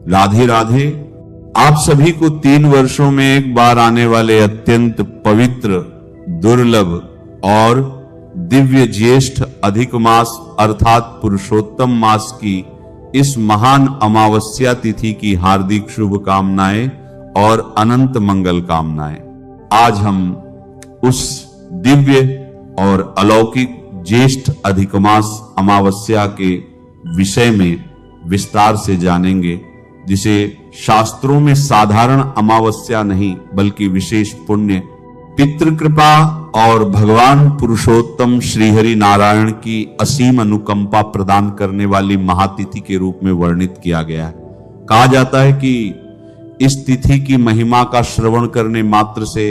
राधे राधे। आप सभी को 3 वर्षों में एक बार आने वाले अत्यंत पवित्र, दुर्लभ और दिव्य ज्येष्ठ अधिक मास अर्थात पुरुषोत्तम मास की इस महान अमावस्या तिथि की हार्दिक शुभकामनाएं और अनंत मंगल कामनाएं। आज हम उस दिव्य और अलौकिक ज्येष्ठ अधिक मास अमावस्या के विषय में विस्तार से जानेंगे, जिसे शास्त्रों में साधारण अमावस्या नहीं बल्कि विशेष पुण्य, पितृकृपा और भगवान पुरुषोत्तम श्रीहरि नारायण की असीम अनुकंपा प्रदान करने वाली महातिथि के रूप में वर्णित किया गया है। कहा जाता है कि इस तिथि की महिमा का श्रवण करने मात्र से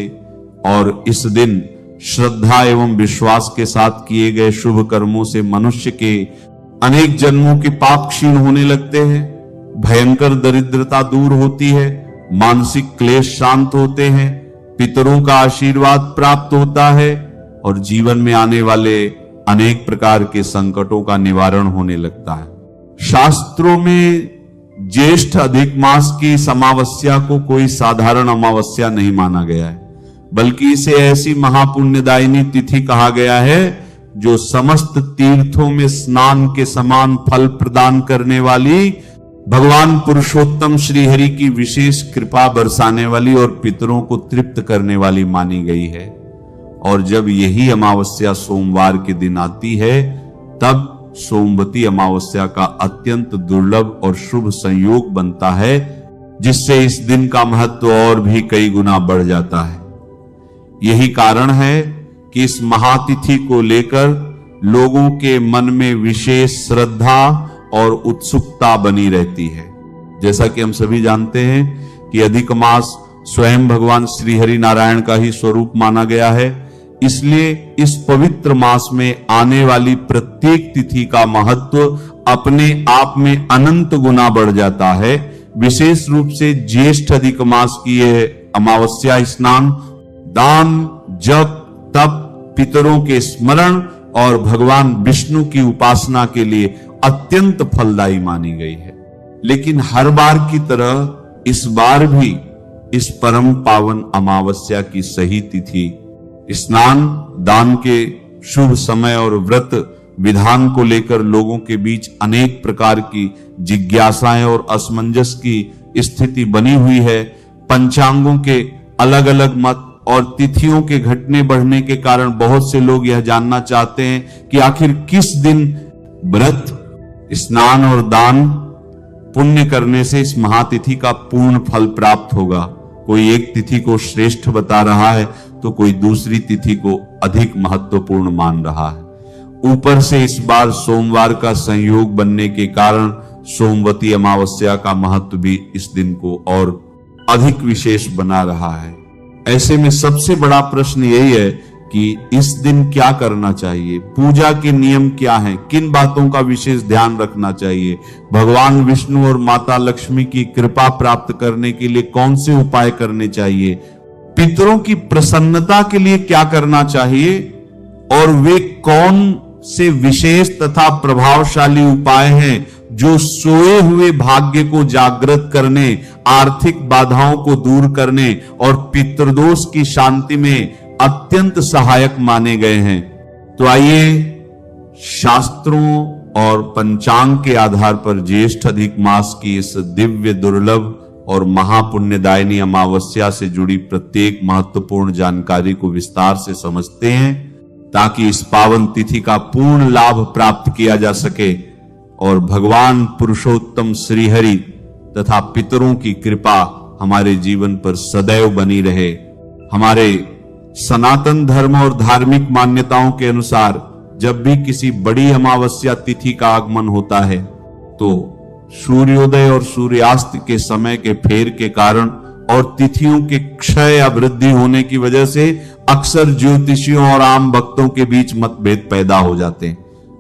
और इस दिन श्रद्धा एवं विश्वास के साथ किए गए शुभ कर्मों से मनुष्य के अनेक जन्मों के पाप क्षीण होने लगते हैं, भयंकर दरिद्रता दूर होती है, मानसिक क्लेश शांत होते हैं, पितरों का आशीर्वाद प्राप्त होता है और जीवन में आने वाले अनेक प्रकार के संकटों का निवारण होने लगता है। शास्त्रों में ज्येष्ठ अधिक मास की इस अमावस्या को कोई साधारण अमावस्या नहीं माना गया है, बल्कि इसे ऐसी महापुण्यदायिनी तिथि कहा गया है जो समस्त तीर्थों में स्नान के समान फल प्रदान करने वाली, भगवान पुरुषोत्तम श्रीहरि की विशेष कृपा बरसाने वाली और पितरों को तृप्त करने वाली मानी गई है। और जब यही अमावस्या सोमवार के दिन आती है, तब सोमवती अमावस्या का अत्यंत दुर्लभ और शुभ संयोग बनता है, जिससे इस दिन का महत्व और भी कई गुना बढ़ जाता है। यही कारण है कि इस महातिथि को लेकर लोगों के मन में विशेष श्रद्धा और उत्सुकता बनी रहती है। जैसा कि हम सभी जानते हैं कि अधिक मास स्वयं भगवान श्री हरि नारायण का ही स्वरूप माना गया है, इसलिए इस पवित्र मास में आने वाली प्रत्येक तिथि का महत्व अपने आप में अनंत गुना बढ़ जाता है। विशेष रूप से ज्येष्ठ अधिक मास की यह अमावस्या स्नान दान, जप, तप, पितरों के स्मरण और भगवान विष्णु की उपासना के लिए अत्यंत फलदायी मानी गई है। लेकिन हर बार की तरह इस बार भी इस परम पावन अमावस्या की सही तिथि, स्नान दान के शुभ समय और व्रत विधान को लेकर लोगों के बीच अनेक प्रकार की जिज्ञासाएं और असमंजस की स्थिति बनी हुई है। पंचांगों के अलग अलग मत और तिथियों के घटने बढ़ने के कारण बहुत से लोग यह जानना चाहते हैं कि आखिर किस दिन व्रत, स्नान और दान पुण्य करने से इस महातिथि का पूर्ण फल प्राप्त होगा। कोई एक तिथि को श्रेष्ठ बता रहा है तो कोई दूसरी तिथि को अधिक महत्वपूर्ण मान रहा है। ऊपर से इस बार सोमवार का संयोग बनने के कारण सोमवती अमावस्या का महत्व भी इस दिन को और अधिक विशेष बना रहा है। ऐसे में सबसे बड़ा प्रश्न यही है कि इस दिन क्या करना चाहिए, पूजा के नियम क्या हैं, किन बातों का विशेष ध्यान रखना चाहिए, भगवान विष्णु और माता लक्ष्मी की कृपा प्राप्त करने के लिए कौन से उपाय करने चाहिए, पितरों की प्रसन्नता के लिए क्या करना चाहिए और वे कौन से विशेष तथा प्रभावशाली उपाय हैं जो सोए हुए भाग्य को जागृत करने, आर्थिक बाधाओं को दूर करने और पितृदोष की शांति में अत्यंत सहायक माने गए हैं। तो आइए शास्त्रों और पंचांग के आधार पर ज्येष्ठ अधिक मास की इस दिव्य, दुर्लभ और महापुण्यदायिनी अमावस्या से जुड़ी प्रत्येक महत्वपूर्ण जानकारी को विस्तार से समझते हैं, ताकि इस पावन तिथि का पूर्ण लाभ प्राप्त किया जा सके और भगवान पुरुषोत्तम श्रीहरि तथा पितरों की कृपा हमारे जीवन पर सदैव बनी रहे। हमारे सनातन धर्म और धार्मिक मान्यताओं के अनुसार जब भी किसी बड़ी अमावस्या तिथि का आगमन होता है तो सूर्योदय और सूर्यास्त के समय के फेर के कारण और तिथियों के क्षय या वृद्धि होने की वजह से अक्सर ज्योतिषियों और आम भक्तों के बीच मतभेद पैदा हो जाते हैं।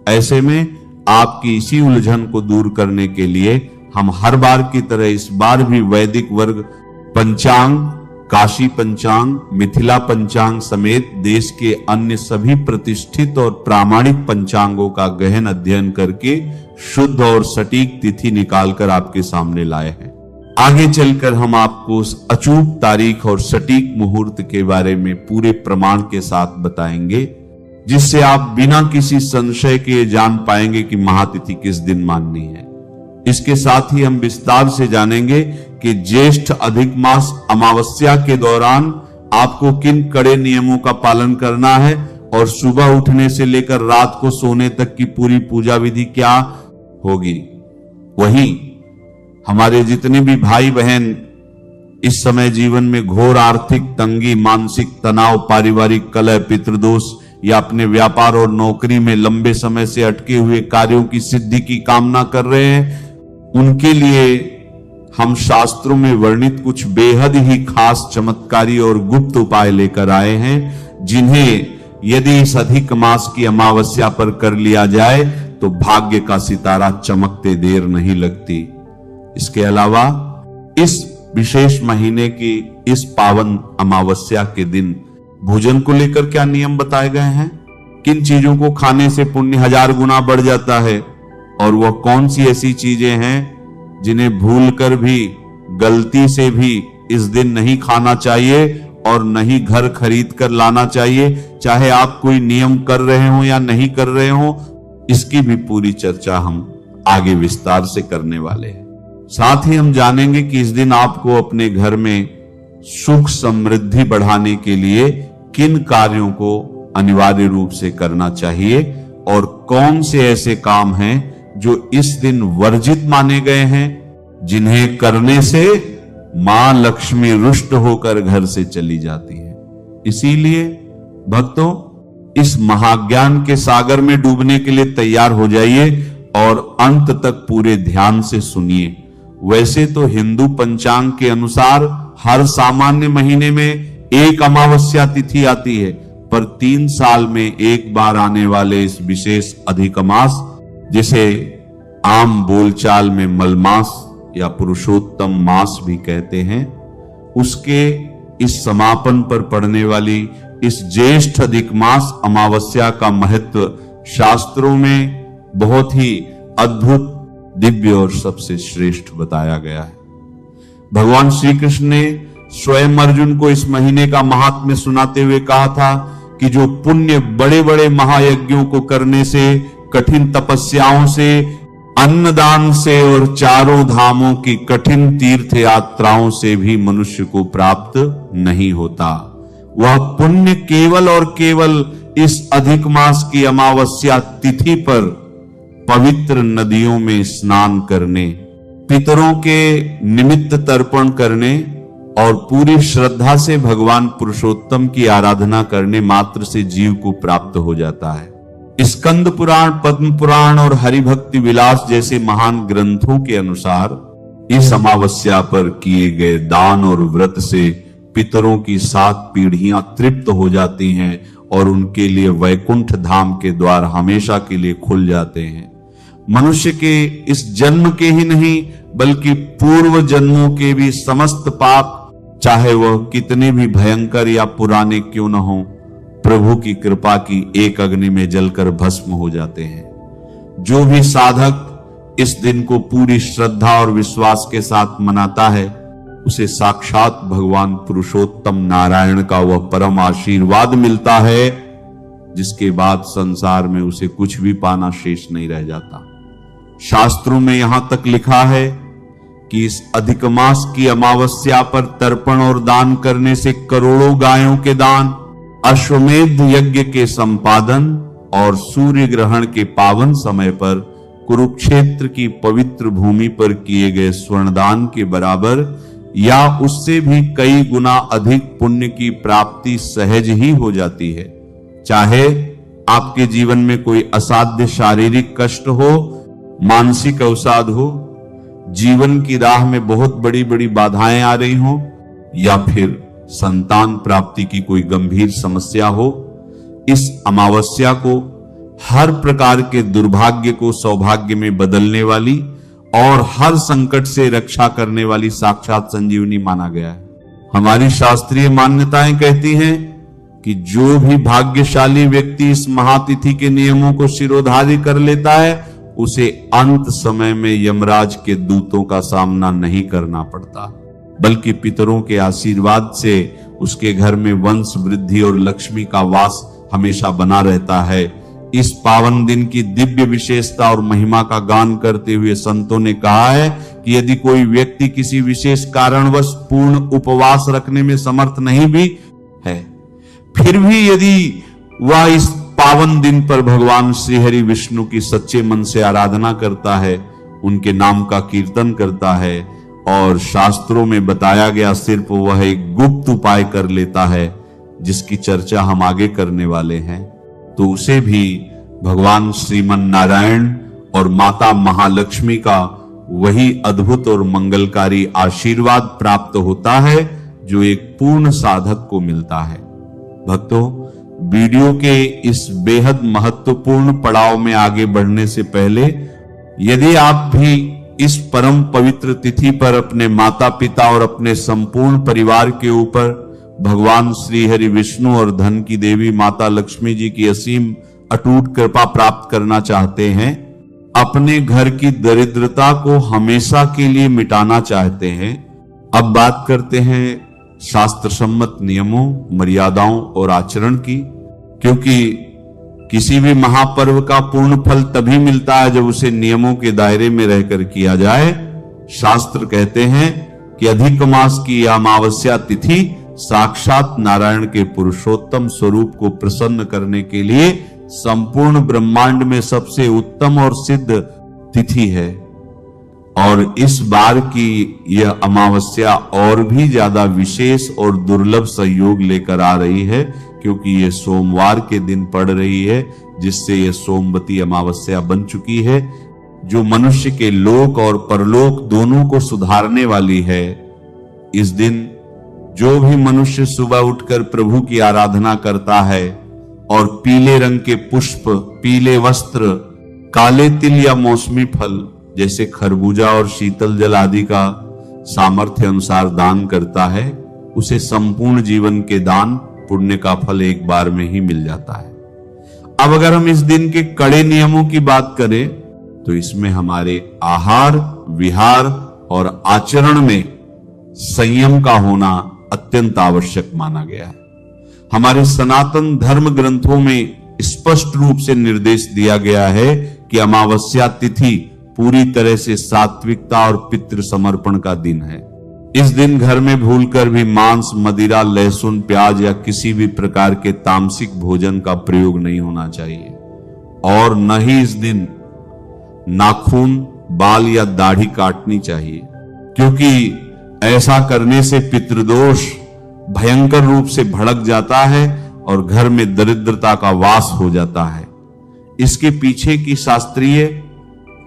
ऐसे में आपकी इसी उलझन को दूर करने के लिए हम हर बार की तरह इस बार भी वैदिक वर्ग पंचांग, काशी पंचांग, मिथिला पंचांग समेत देश के अन्य सभी प्रतिष्ठित और प्रामाणिक पंचांगों का गहन अध्ययन करके शुद्ध और सटीक तिथि निकालकर आपके सामने लाए हैं। आगे चलकर हम आपको उस अचूक तारीख और सटीक मुहूर्त के बारे में पूरे प्रमाण के साथ बताएंगे, जिससे आप बिना किसी संशय के जान पाएंगे कि महातिथि किस दिन माननी है। इसके साथ ही हम विस्तार से जानेंगे कि ज्येष्ठ अधिक मास अमावस्या के दौरान आपको किन कड़े नियमों का पालन करना है और सुबह उठने से लेकर रात को सोने तक की पूरी पूजा विधि क्या होगी। वहीं हमारे जितने भी भाई बहन इस समय जीवन में घोर आर्थिक तंगी, मानसिक तनाव, पारिवारिक कलह, पितृदोष या अपने व्यापार और नौकरी में लंबे समय से अटके हुए कार्यों की सिद्धि की कामना कर रहे हैं, उनके लिए हम शास्त्रों में वर्णित कुछ बेहद ही खास, चमत्कारी और गुप्त उपाय लेकर आए हैं, जिन्हें यदि इस अधिक मास की अमावस्या पर कर लिया जाए तो भाग्य का सितारा चमकते देर नहीं लगती। इसके अलावा इस विशेष महीने की इस पावन अमावस्या के दिन भोजन को लेकर क्या नियम बताए गए हैं, किन चीजों को खाने से पुण्य 1000 गुना बढ़ जाता है, और वह कौन सी ऐसी चीजें हैं जिन्हें भूलकर भी, गलती से भी इस दिन नहीं खाना चाहिए और नहीं घर खरीद कर लाना चाहिए, चाहे आप कोई नियम कर रहे हो या नहीं कर रहे हो। इसकी भी पूरी चर्चा हम आगे विस्तार से करने वाले हैं। साथ ही हम जानेंगे कि इस दिन आपको अपने घर में सुख समृद्धि बढ़ाने के लिए किन कार्यों को अनिवार्य रूप से करना चाहिए और कौन से ऐसे काम हैं जो इस दिन वर्जित माने गए हैं, जिन्हें करने से मां लक्ष्मी रुष्ट होकर घर से चली जाती है। इसीलिए भक्तों, इस महाज्ञान के सागर में डूबने के लिए तैयार हो जाइए और अंत तक पूरे ध्यान से सुनिए। वैसे तो हिंदू पंचांग के अनुसार हर सामान्य महीने में एक अमावस्या तिथि आती है, पर 3 साल में एक बार आने वाले इस विशेष अधिक मास, जिसे आम बोलचाल में मलमास या पुरुषोत्तम मास भी कहते हैं, उसके इस समापन पर पड़ने वाली इस ज्येष्ठ अधिक मास अमावस्या का महत्व शास्त्रों में बहुत ही अद्भुत, दिव्य और सबसे श्रेष्ठ बताया गया है। भगवान श्री कृष्ण ने स्वयं अर्जुन को इस महीने का महात्म्य सुनाते हुए कहा था कि जो पुण्य बड़े बड़े महायज्ञों को करने से, कठिन तपस्याओं से, अन्नदान से और चारों धामों की कठिन तीर्थ यात्राओं से भी मनुष्य को प्राप्त नहीं होता, वह पुण्य केवल और केवल इस अधिक मास की अमावस्या तिथि पर पवित्र नदियों में स्नान करने, पितरों के निमित्त तर्पण करने और पूरी श्रद्धा से भगवान पुरुषोत्तम की आराधना करने मात्र से जीव को प्राप्त हो जाता है। स्कंद पुराण, पद्म पुराण और हरिभक्ति विलास जैसे महान ग्रंथों के अनुसार इस अमावस्या पर किए गए दान और व्रत से पितरों की 7 पीढ़ियां तृप्त हो जाती हैं और उनके लिए वैकुंठ धाम के द्वार हमेशा के लिए खुल जाते हैं। मनुष्य के इस जन्म के ही नहीं बल्कि पूर्व जन्मों के भी समस्त पाप, चाहे वह कितने भी भयंकर या पुराने क्यों न हो, प्रभु की कृपा की एक अग्नि में जलकर भस्म हो जाते हैं। जो भी साधक इस दिन को पूरी श्रद्धा और विश्वास के साथ मनाता है, उसे साक्षात भगवान पुरुषोत्तम नारायण का वह परम आशीर्वाद मिलता है, जिसके बाद संसार में उसे कुछ भी पाना शेष नहीं रह जाता। शास्त्रों में यहां तक लिखा है कि इस अधिक मास की अमावस्या पर तर्पण और दान करने से करोड़ों गायों के दान, अश्वमेध यज्ञ के संपादन और सूर्य ग्रहण के पावन समय पर कुरुक्षेत्र की पवित्र भूमि पर किए गए स्वर्णदान के बराबर या उससे भी कई गुना अधिक पुण्य की प्राप्ति सहज ही हो जाती है। चाहे आपके जीवन में कोई असाध्य शारीरिक कष्ट हो, मानसिक अवसाद हो, जीवन की राह में बहुत बड़ी बड़ी बाधाएं आ रही हो, या फिर संतान प्राप्ति की कोई गंभीर समस्या हो, इस अमावस्या को हर प्रकार के दुर्भाग्य को सौभाग्य में बदलने वाली और हर संकट से रक्षा करने वाली साक्षात संजीवनी माना गया है। हमारी शास्त्रीय मान्यताएं कहती हैं कि जो भी भाग्यशाली व्यक्ति इस महातिथि के नियमों को शिरोधार्य कर लेता है, उसे अंत समय में यमराज के दूतों का सामना नहीं करना पड़ता, बल्कि पितरों के आशीर्वाद से उसके घर में वंश वृद्धि और लक्ष्मी का वास हमेशा बना रहता है। इस पावन दिन की दिव्य विशेषता और महिमा का गान करते हुए संतों ने कहा है कि यदि कोई व्यक्ति किसी विशेष कारणवश पूर्ण उपवास रखने में समर्थ नहीं भी है, फिर भी यदि वह इस पावन दिन पर भगवान श्री हरि विष्णु की सच्चे मन से आराधना करता है, उनके नाम का कीर्तन करता है और शास्त्रों में बताया गया सिर्फ वह एक गुप्त उपाय कर लेता है, जिसकी चर्चा हम आगे करने वाले हैं, तो उसे भी भगवान श्रीमन नारायण और माता महालक्ष्मी का वही अद्भुत और मंगलकारी आशीर्वाद प्राप्त होता है जो एक पूर्ण साधक को मिलता है। भक्तों, वीडियो के इस बेहद महत्वपूर्ण पड़ाव में आगे बढ़ने से पहले यदि आप भी इस परम पवित्र तिथि पर अपने माता पिता और अपने संपूर्ण परिवार के ऊपर भगवान श्री हरि विष्णु और धन की देवी माता लक्ष्मी जी की असीम अटूट कृपा प्राप्त करना चाहते हैं, अपने घर की दरिद्रता को हमेशा के लिए मिटाना चाहते हैं, अब बात करते हैं शास्त्र सम्मत नियमों, मर्यादाओं और आचरण की। क्योंकि किसी भी महापर्व का पूर्ण फल तभी मिलता है जब उसे नियमों के दायरे में रहकर किया जाए। शास्त्र कहते हैं कि अधिक मास की अमावस्या तिथि साक्षात नारायण के पुरुषोत्तम स्वरूप को प्रसन्न करने के लिए संपूर्ण ब्रह्मांड में सबसे उत्तम और सिद्ध तिथि है। और इस बार की यह अमावस्या और भी ज्यादा विशेष और दुर्लभ सहयोग लेकर आ रही है, क्योंकि यह सोमवार के दिन पड़ रही है, जिससे यह सोमवती अमावस्या बन चुकी है, जो मनुष्य के लोक और परलोक दोनों को सुधारने वाली है। इस दिन जो भी मनुष्य सुबह उठकर प्रभु की आराधना करता है और पीले रंग के पुष्प, पीले वस्त्र, काले तिल या मौसमी फल जैसे खरबूजा और शीतल जल आदि का सामर्थ्य अनुसार दान करता है, उसे संपूर्ण जीवन के दान पुण्य का फल एक बार में ही मिल जाता है। अब अगर हम इस दिन के कड़े नियमों की बात करें तो इसमें हमारे आहार, विहार और आचरण में संयम का होना अत्यंत आवश्यक माना गया है। हमारे सनातन धर्म ग्रंथों में स्पष्ट रूप से निर्देश दिया गया है कि अमावस्या तिथि पूरी तरह से सात्विकता और पितृ समर्पण का दिन है। इस दिन घर में भूलकर भी मांस, मदिरा, लहसुन, प्याज या किसी भी प्रकार के तामसिक भोजन का प्रयोग नहीं होना चाहिए और न ही इस दिन नाखून, बाल या दाढ़ी काटनी चाहिए, क्योंकि ऐसा करने से पितृदोष भयंकर रूप से भड़क जाता है और घर में दरिद्रता का वास हो जाता है। इसके पीछे की शास्त्रीय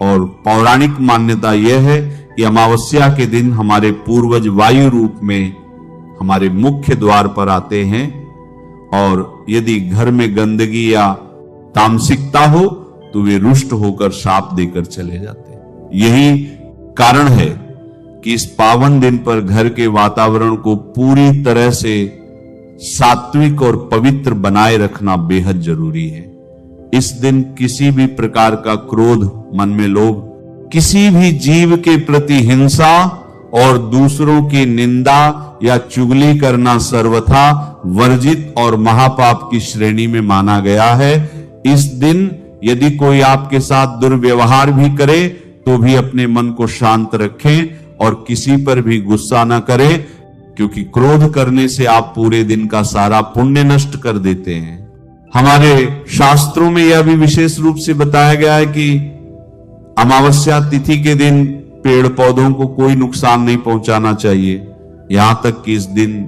और पौराणिक मान्यता यह है कि अमावस्या के दिन हमारे पूर्वज वायु रूप में हमारे मुख्य द्वार पर आते हैं और यदि घर में गंदगी या तामसिकता हो तो वे रुष्ट होकर शाप देकर चले जाते हैं। यही कारण है कि इस पावन दिन पर घर के वातावरण को पूरी तरह से सात्विक और पवित्र बनाए रखना बेहद जरूरी है। इस दिन किसी भी प्रकार का क्रोध, मन में लोभ, किसी भी जीव के प्रति हिंसा और दूसरों की निंदा या चुगली करना सर्वथा वर्जित और महापाप की श्रेणी में माना गया है। इस दिन यदि कोई आपके साथ दुर्व्यवहार भी करे तो भी अपने मन को शांत रखें और किसी पर भी गुस्सा न करें, क्योंकि क्रोध करने से आप पूरे दिन का सारा पुण्य नष्ट कर देते हैं। हमारे शास्त्रों में यह भी विशेष रूप से बताया गया है कि अमावस्या तिथि के दिन पेड़ पौधों को कोई नुकसान नहीं पहुंचाना चाहिए, यहां तक कि इस दिन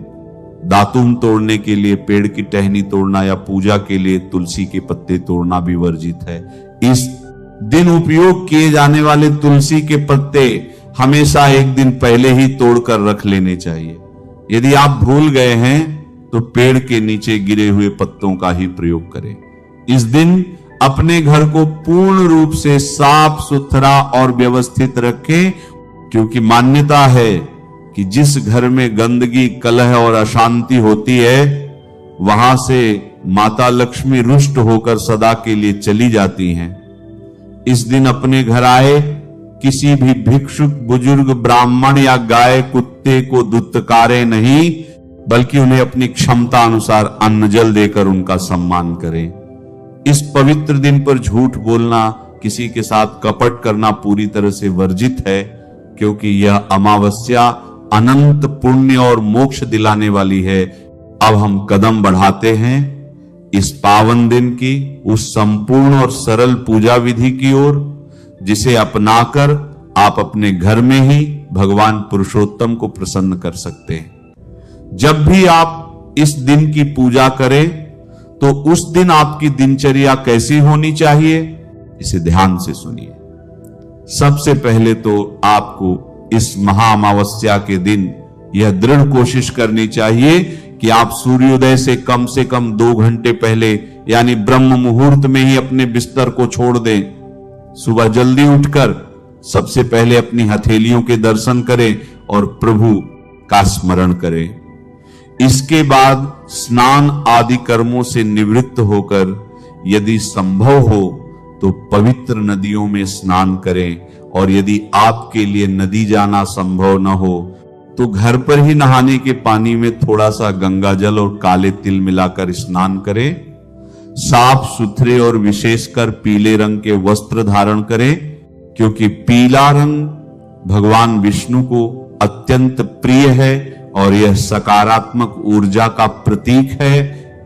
दातून तोड़ने के लिए पेड़ की टहनी तोड़ना या पूजा के लिए तुलसी के पत्ते तोड़ना भी वर्जित है। इस दिन उपयोग किए जाने वाले तुलसी के पत्ते हमेशा एक दिन पहले ही तोड़कर रख लेने चाहिए। यदि आप भूल गए हैं तो पेड़ के नीचे गिरे हुए पत्तों का ही प्रयोग करें। इस दिन अपने घर को पूर्ण रूप से साफ सुथरा और व्यवस्थित रखें, क्योंकि मान्यता है कि जिस घर में गंदगी, कलह और अशांति होती है वहां से माता लक्ष्मी रुष्ट होकर सदा के लिए चली जाती हैं। इस दिन अपने घर आए किसी भी भिक्षुक, बुजुर्ग, ब्राह्मण या गाय कुत्ते को दुत्कारे नहीं, बल्कि उन्हें अपनी क्षमता अनुसार अन्न जल देकर उनका सम्मान करें। इस पवित्र दिन पर झूठ बोलना, किसी के साथ कपट करना पूरी तरह से वर्जित है, क्योंकि यह अमावस्या अनंत पुण्य और मोक्ष दिलाने वाली है। अब हम कदम बढ़ाते हैं इस पावन दिन की उस संपूर्ण और सरल पूजा विधि की ओर, जिसे अपनाकर आप अपने घर में ही भगवान पुरुषोत्तम को प्रसन्न कर सकते हैं। जब भी आप इस दिन की पूजा करें तो उस दिन आपकी दिनचर्या कैसी होनी चाहिए, इसे ध्यान से सुनिए। सबसे पहले तो आपको इस महा अमावस्या के दिन यह दृढ़ कोशिश करनी चाहिए कि आप सूर्योदय से कम 2 घंटे पहले यानी ब्रह्म मुहूर्त में ही अपने बिस्तर को छोड़ दें। सुबह जल्दी उठकर सबसे पहले अपनी हथेलियों के दर्शन करें और प्रभु का स्मरण करें। इसके बाद स्नान आदि कर्मों से निवृत्त होकर यदि संभव हो तो पवित्र नदियों में स्नान करें, और यदि आपके लिए नदी जाना संभव न हो तो घर पर ही नहाने के पानी में थोड़ा सा गंगा जल और काले तिल मिलाकर स्नान करें। साफ सुथरे और विशेषकर पीले रंग के वस्त्र धारण करें, क्योंकि पीला रंग भगवान विष्णु को अत्यंत प्रिय है और यह सकारात्मक ऊर्जा का प्रतीक है।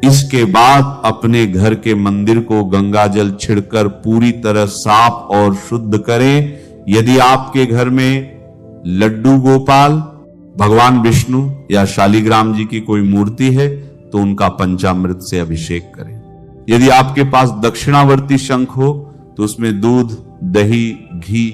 इसके बाद अपने घर के मंदिर को गंगा जल छिड़कर पूरी तरह साफ और शुद्ध करें। यदि आपके घर में लड्डू गोपाल, भगवान विष्णु या शालिग्राम जी की कोई मूर्ति है तो उनका पंचामृत से अभिषेक करें। यदि आपके पास दक्षिणावर्ती शंख हो तो उसमें दूध, दही, घी,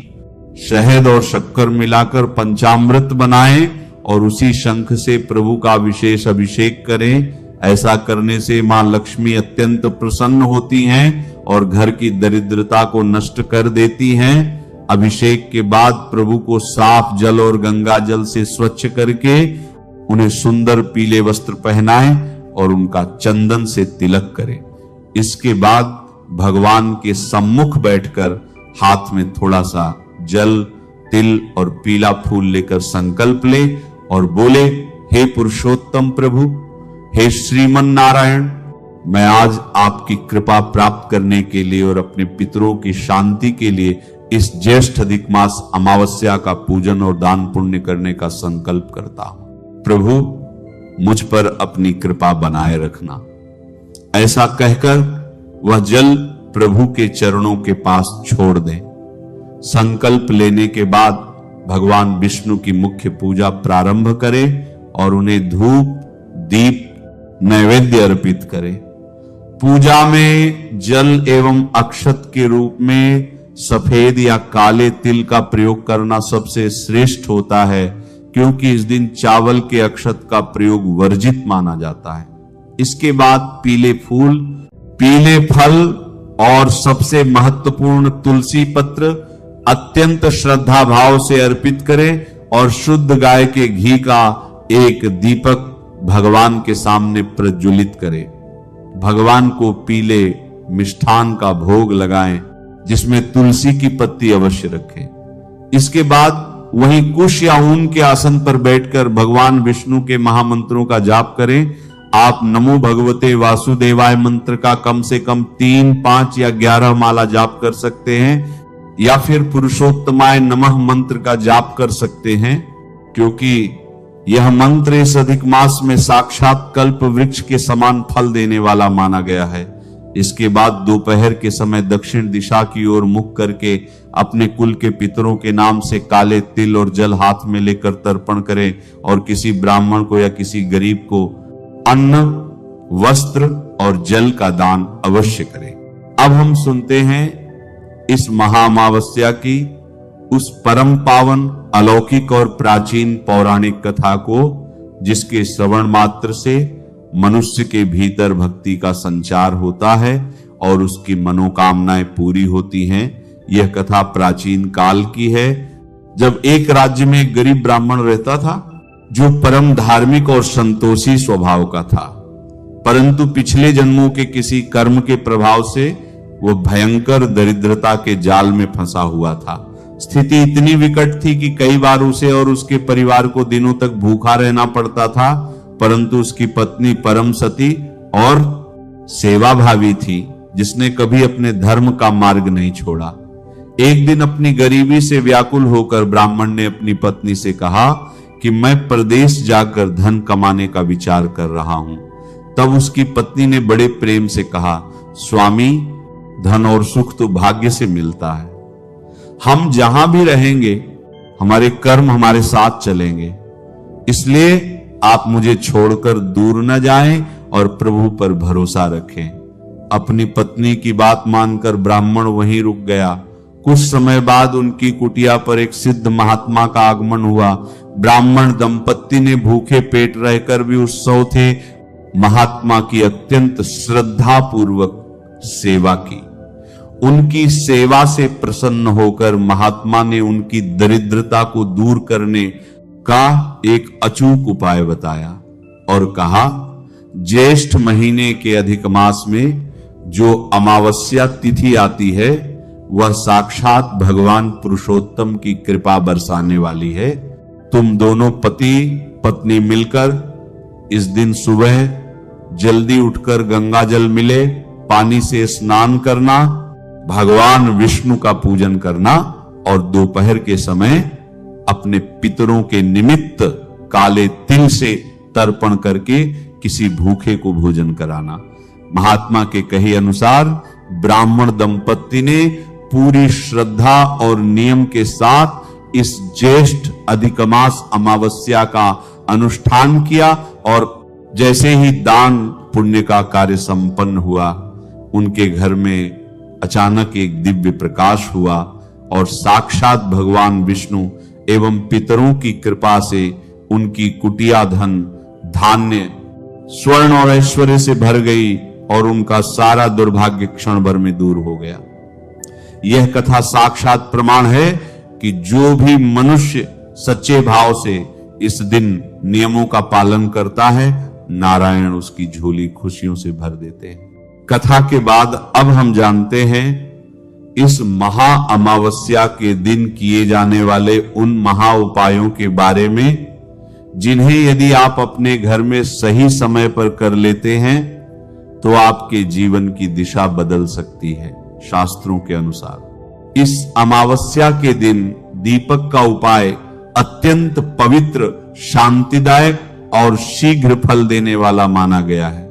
शहद और शक्कर मिलाकर पंचामृत बनाएं और उसी शंख से प्रभु का विशेष अभिषेक करें। ऐसा करने से मां लक्ष्मी अत्यंत प्रसन्न होती हैं और घर की दरिद्रता को नष्ट कर देती हैं। अभिषेक के बाद प्रभु को साफ जल और गंगा जल से स्वच्छ करके उन्हें सुंदर पीले वस्त्र पहनाएं और उनका चंदन से तिलक करें। इसके बाद भगवान के सम्मुख बैठकर हाथ में थोड़ा सा जल, तिल और पीला फूल लेकर संकल्प ले और बोले, हे पुरुषोत्तम प्रभु, हे श्रीमन नारायण, मैं आज आपकी कृपा प्राप्त करने के लिए और अपने पितरों की शांति के लिए इस ज्येष्ठ अधिक मास अमावस्या का पूजन और दान पुण्य करने का संकल्प करता हूं। प्रभु, मुझ पर अपनी कृपा बनाए रखना। ऐसा कहकर वह जल प्रभु के चरणों के पास छोड़ दें। संकल्प लेने के बाद भगवान विष्णु की मुख्य पूजा प्रारंभ करें और उन्हें धूप, दीप, नैवेद्य अर्पित करें। पूजा में जल एवं अक्षत के रूप में सफेद या काले तिल का प्रयोग करना सबसे श्रेष्ठ होता है, क्योंकि इस दिन चावल के अक्षत का प्रयोग वर्जित माना जाता है। इसके बाद पीले फूल, पीले फल और सबसे महत्वपूर्ण तुलसी पत्र अत्यंत श्रद्धा भाव से अर्पित करें और शुद्ध गाय के घी का एक दीपक भगवान के सामने प्रज्वलित करें। भगवान को पीले मिष्ठान का भोग लगाएं, जिसमें तुलसी की पत्ती अवश्य रखें। इसके बाद वहीं कुश या ऊन के आसन पर बैठकर भगवान विष्णु के महामंत्रों का जाप करें। आप नमो भगवते वासुदेवाय मंत्र का कम से कम 3, 5 या 11 माला जाप कर सकते हैं, या फिर पुरुषोत्तमाय नमः मंत्र का जाप कर सकते हैं, क्योंकि यह मंत्र इस अधिक मास में साक्षात कल्प वृक्ष के समान फल देने वाला माना गया है। इसके बाद दोपहर के समय दक्षिण दिशा की ओर मुख करके अपने कुल के पितरों के नाम से काले तिल और जल हाथ में लेकर तर्पण करें और किसी ब्राह्मण को या किसी गरीब को अन्न, वस्त्र और जल का दान अवश्य करें। अब हम सुनते हैं इस महाअमावस्या की उस परम पावन, अलौकिक और प्राचीन पौराणिक कथा को, जिसके श्रवण मात्र से मनुष्य के भीतर भक्ति का संचार होता है और उसकी मनोकामनाएं पूरी होती हैं। यह कथा प्राचीन काल की है, जब एक राज्य में एक गरीब ब्राह्मण रहता था जो परम धार्मिक और संतोषी स्वभाव का था, परंतु पिछले जन्मों के किसी कर्म के प्रभाव से वो भयंकर दरिद्रता के जाल में फंसा हुआ था। स्थिति इतनी विकट थी कि कई बार उसे और उसके परिवार को दिनों तक भूखा रहना पड़ता था, परंतु उसकी पत्नी परम सती और सेवाभावी थी, जिसने कभी अपने धर्म का मार्ग नहीं छोड़ा। एक दिन अपनी गरीबी से व्याकुल होकर ब्राह्मण ने अपनी पत्नी से कहा कि मैं प्रदेश जाकर धन कमाने का विचार कर रहा हूं। तब उसकी पत्नी ने बड़े प्रेम से कहा, स्वामी, धन और सुख तो भाग्य से मिलता है। हम जहां भी रहेंगे हमारे कर्म हमारे साथ चलेंगे, इसलिए आप मुझे छोड़कर दूर न जाएं और प्रभु पर भरोसा रखें। अपनी पत्नी की बात मानकर ब्राह्मण वहीं रुक गया। कुछ समय बाद उनकी कुटिया पर एक सिद्ध महात्मा का आगमन हुआ। ब्राह्मण दंपत्ति ने भूखे पेट रहकर भी उत्सव थे महात्मा की अत्यंत श्रद्धा पूर्वक सेवा की। उनकी सेवा से प्रसन्न होकर महात्मा ने उनकी दरिद्रता को दूर करने का एक अचूक उपाय बताया और कहा, ज्येष्ठ महीने के अधिक मास में जो अमावस्या तिथि आती है वह साक्षात भगवान पुरुषोत्तम की कृपा बरसाने वाली है। तुम दोनों पति पत्नी मिलकर इस दिन सुबह जल्दी उठकर गंगा जल मिले पानी से स्नान करना, भगवान विष्णु का पूजन करना और दोपहर के समय अपने पितरों के निमित्त काले तिल से तर्पण करके किसी भूखे को भोजन कराना। महात्मा के कहे अनुसार ब्राह्मण दंपत्ति ने पूरी श्रद्धा और नियम के साथ इस ज्येष्ठ अधिक मास अमावस्या का अनुष्ठान किया और जैसे ही दान पुण्य का कार्य संपन्न हुआ, उनके घर में अचानक एक दिव्य प्रकाश हुआ और साक्षात भगवान विष्णु एवं पितरों की कृपा से उनकी कुटिया धन धान्य स्वर्ण और ऐश्वर्य से भर गई और उनका सारा दुर्भाग्य क्षण भर में दूर हो गया। यह कथा साक्षात प्रमाण है कि जो भी मनुष्य सच्चे भाव से इस दिन नियमों का पालन करता है, नारायण उसकी झोली खुशियों से भर देते हैं। कथा के बाद अब हम जानते हैं इस महा अमावस्या के दिन किए जाने वाले उन महा उपायों के बारे में, जिन्हें यदि आप अपने घर में सही समय पर कर लेते हैं तो आपके जीवन की दिशा बदल सकती है। शास्त्रों के अनुसार इस अमावस्या के दिन दीपक का उपाय अत्यंत पवित्र, शांतिदायक और शीघ्र फल देने वाला माना गया है।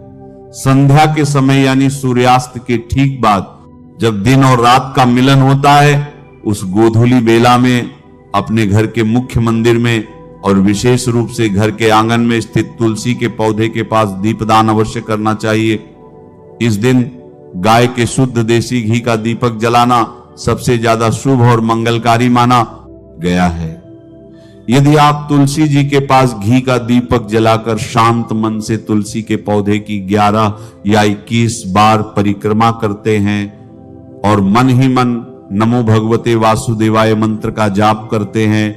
संध्या के समय यानी सूर्यास्त के ठीक बाद जब दिन और रात का मिलन होता है, उस गोधूली बेला में अपने घर के मुख्य मंदिर में और विशेष रूप से घर के आंगन में स्थित तुलसी के पौधे के पास दीपदान अवश्य करना चाहिए। इस दिन गाय के शुद्ध देसी घी का दीपक जलाना सबसे ज्यादा शुभ और मंगलकारी माना गया है। यदि आप तुलसी जी के पास घी का दीपक जलाकर शांत मन से तुलसी के पौधे की 11 या 21 बार परिक्रमा करते हैं और मन ही मन नमो भगवते वासुदेवाय मंत्र का जाप करते हैं,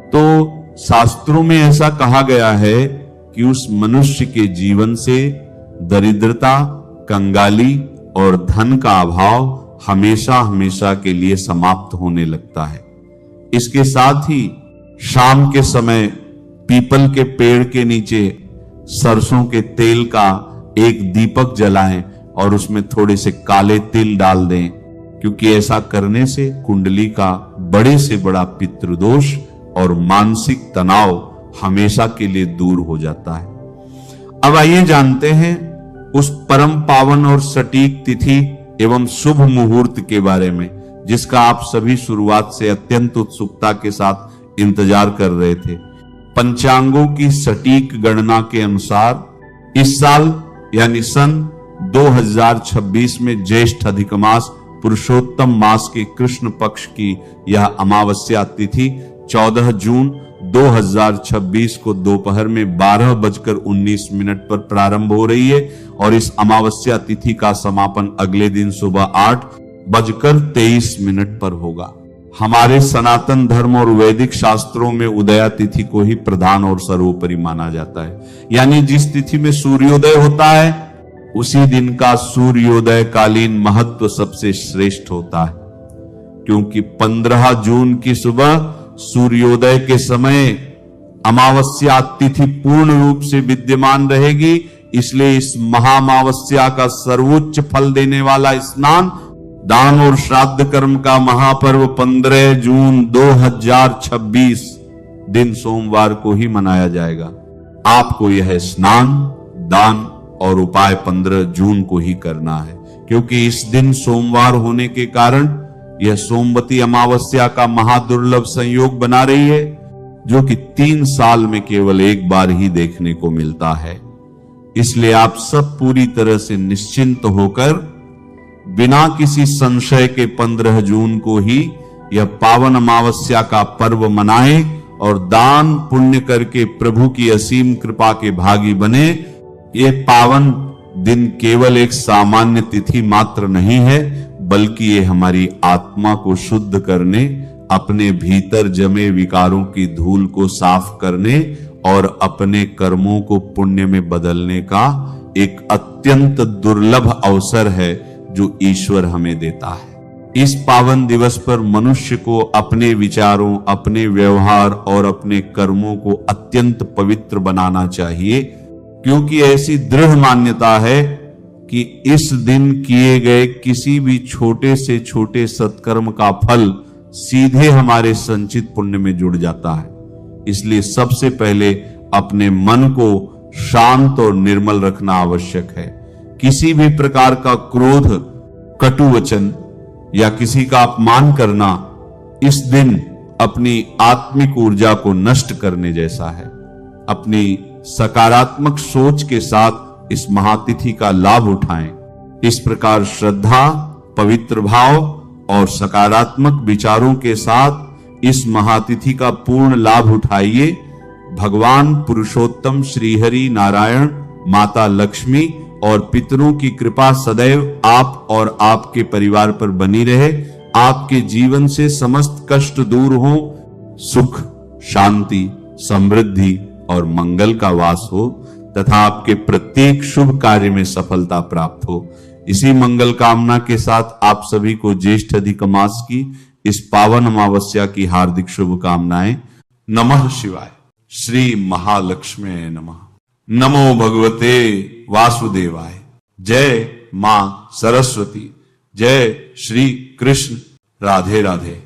तो शास्त्रों में ऐसा कहा गया है कि उस मनुष्य के जीवन से दरिद्रता, कंगाली और धन का अभाव हमेशा हमेशा के लिए समाप्त होने लगता है। इसके साथ ही शाम के समय पीपल के पेड़ के नीचे सरसों के तेल का एक दीपक जलाएं और उसमें थोड़े से काले तिल डाल दें, क्योंकि ऐसा करने से कुंडली का बड़े से बड़ा पितृदोष और मानसिक तनाव हमेशा के लिए दूर हो जाता है। अब आइए जानते हैं उस परम पावन और सटीक तिथि एवं शुभ मुहूर्त के बारे में, जिसका आप सभी शुरुआत से अत्यंत उत्सुकता के साथ इंतजार कर रहे थे। पंचांगों की सटीक गणना के अनुसार इस साल यानी सन 2026 में ज्येष्ठ अधिक मास पुरुषोत्तम मास के कृष्ण पक्ष की यह अमावस्या तिथि 14 जून 2026 को दोपहर में 12:19 पर प्रारंभ हो रही है और इस अमावस्या तिथि का समापन अगले दिन सुबह 8:23 पर होगा। हमारे सनातन धर्म और वैदिक शास्त्रों में उदया तिथि को ही प्रधान और सर्वोपरि माना जाता है, यानी जिस तिथि में सूर्योदय होता है उसी दिन का सूर्योदय कालीन महत्व सबसे श्रेष्ठ होता है, क्योंकि 15 जून की सुबह सूर्योदय के समय अमावस्या तिथि पूर्ण रूप से विद्यमान रहेगी। इसलिए इस महाअमावस्या का सर्वोच्च फल देने वाला स्नान, दान और श्राद्ध कर्म का महापर्व 15 जून 2026 दिन सोमवार को ही मनाया जाएगा। आपको यह स्नान, दान और उपाय 15 जून को ही करना है, क्योंकि इस दिन सोमवार होने के कारण यह सोमवती अमावस्या का महादुर्लभ संयोग बना रही है, जो कि 3 साल में केवल एक बार ही देखने को मिलता है। इसलिए आप सब पूरी तरह से निश्चिंत होकर बिना किसी संशय के 15 जून को ही यह पावन अमावस्या का पर्व मनाएं और दान पुण्य करके प्रभु की असीम कृपा के भागी बने। ये पावन दिन केवल एक सामान्य तिथि मात्र नहीं है, बल्कि ये हमारी आत्मा को शुद्ध करने, अपने भीतर जमे विकारों की धूल को साफ करने और अपने कर्मों को पुण्य में बदलने का एक अत्यंत दुर्लभ अवसर है जो ईश्वर हमें देता है। इस पावन दिवस पर मनुष्य को अपने विचारों, अपने व्यवहार और अपने कर्मों को अत्यंत पवित्र बनाना चाहिए, क्योंकि ऐसी दृढ़ मान्यता है कि इस दिन किए गए किसी भी छोटे से छोटे सत्कर्म का फल सीधे हमारे संचित पुण्य में जुड़ जाता है। इसलिए सबसे पहले अपने मन को शांत और निर्मल रखना आवश्यक है। किसी भी प्रकार का क्रोध, कटु वचन या किसी का अपमान करना इस दिन अपनी आत्मिक ऊर्जा को नष्ट करने जैसा है। अपनी सकारात्मक सोच के साथ इस महातिथि का लाभ उठाएं। इस प्रकार श्रद्धा, पवित्र भाव और सकारात्मक विचारों के साथ इस महातिथि का पूर्ण लाभ उठाइए। भगवान पुरुषोत्तम श्रीहरि नारायण, माता लक्ष्मी और पितरों की कृपा सदैव आप और आपके परिवार पर बनी रहे। आपके जीवन से समस्त कष्ट दूर हो, सुख, शांति, समृद्धि और मंगल का वास हो तथा आपके प्रत्येक शुभ कार्य में सफलता प्राप्त हो। इसी मंगल कामना के साथ आप सभी को ज्येष्ठ अधिक मास की इस पावन अमावस्या की हार्दिक शुभकामनाएं। नमः शिवाय। श्री महालक्ष्मी नमः। नमो भगवते वासुदेवाय। जय मां सरस्वती। जय श्री कृष्ण। राधे राधे।